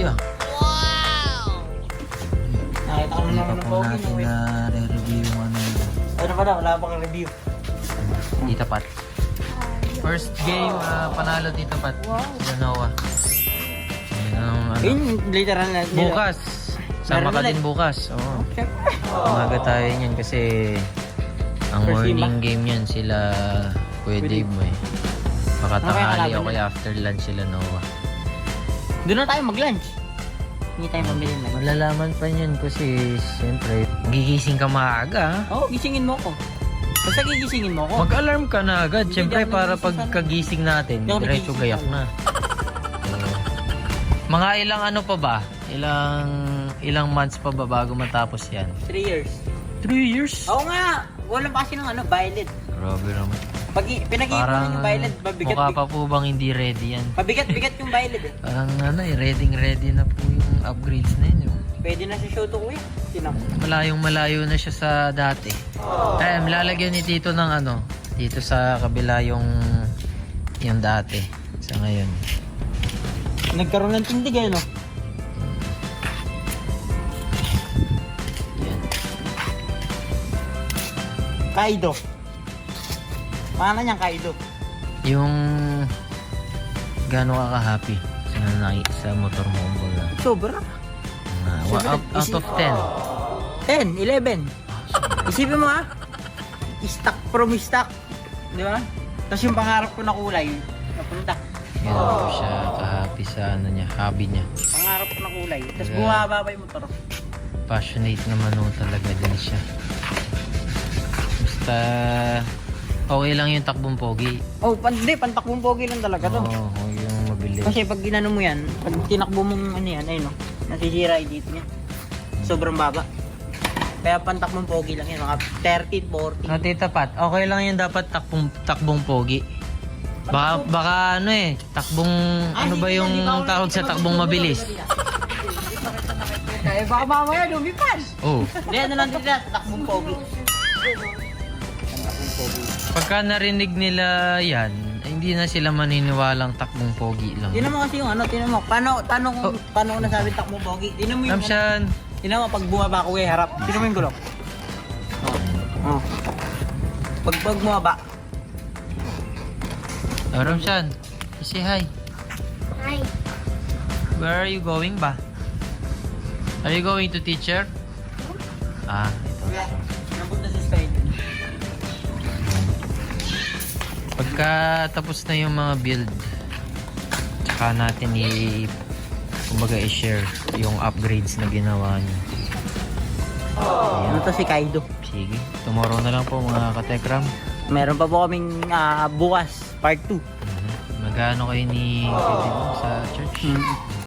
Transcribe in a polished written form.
ah. Nakita ko na Hindi pa naman ng po pogi natin mo. na re-review yung ano yun. Ano pa na? Wala pa kang review. Tita Pat. First game, panalo Tita Pat. Sa Noah. Yun ang ano. Yun, literal na. Bukas. Sama Meron ka ulit. din bukas. Oo. Siyempre. Umaga tayo niyan kasi ang First morning game game yan sila Kuya Kuya Dave mo eh. Baka Mamaya tanghali kalaban o kaya nila. after lunch sila Noah. Doon na tayo mag-lunch. Hindi tayo pamili na. Malalaman pa niyan kasi siyempre gigising ka maaga. Oo, gisingin mo ko. Basta gigisingin mo ko. Mag-alarm ka na agad. Hindi, Siyempre di ako para nagising sana. pagkagising natin, Di ako diretso nagising gayak sana. na. Mga ilang ano pa ba? Ilang months pa ba bago matapos yan? 3 years. 3 years? Oo nga. Wala pa kasi ng ano, violet. Grabe naman. Pag pinag-iipunan Parang yung violet, mabigat. mukha pa po bang hindi ready yan? Mabigat-bigat yung violet eh. Parang ano eh, ready na po yung upgrades na yun. Yung Pwede na sa show to kuya. Tinan mo. malayo na siya sa dati. Lalagyan ni Tito ng ano, dito sa kabila yung dati. Sa ngayon. Nagkaroon ng tindig eh, no? Yan. Kaido. Paano niyang Kaido? Yung gaano ka ka-happy sa motor mo kumbaga. Sobra. Out of 10. 10, 11. Isipin mo ha. Stock from stock. Di ba? Tapos yung pangarap ko na kulay, napunta. Ganun po siya ka-happy sa ano niya, hobby niya. Pangarap ko na kulay. Tapos Yeah. bumaba pa yung motor. Passionate naman o talaga din siya. Basta okay lang yung takbong pogi. Oh, pantakbong pogi lang talaga to. Oo, yung mabilis. Kasi pag ginano mo yan, pag tinakbo mong ano yan, ayun no, nasisira yung dito niya. Sobrang baba. Kaya pantakbong pogi lang yan, mga 13, 14. No, Tita Pat, okay lang yung dapat takbong pogi. Baka ano eh, takbong, ano ba yung tawag sa takbong mabilis? Eh, baka mamaya lumipad. Oh, Hindi, ano lang dito, takbong pogi. pagka narinig nila yan, hindi na sila maniniwalang takbong pogi lang. Tinan mo kasi yung ano, tinan mo. Paano ko nasabi takbong pogi? Tinan mo yung Ramshan, tinan mo pag bumaba ko harap. Tinan mo yung gulong. Oh. Pag bumaba. Ramshan, say hi. Hi. Where are you going ba? Are you going to teacher? Ah, ito. Kuya, napunta sa Spain. Pagka tapos na yung mga build, tsaka natin kumbaga i-share yung upgrades na ginawa niyo. Ano to si Kaido? Sige, tomorrow na lang po mga katekram. Meron pa po kaming bukas, part 2. Magkano kayo ni Kuya Dino sa church?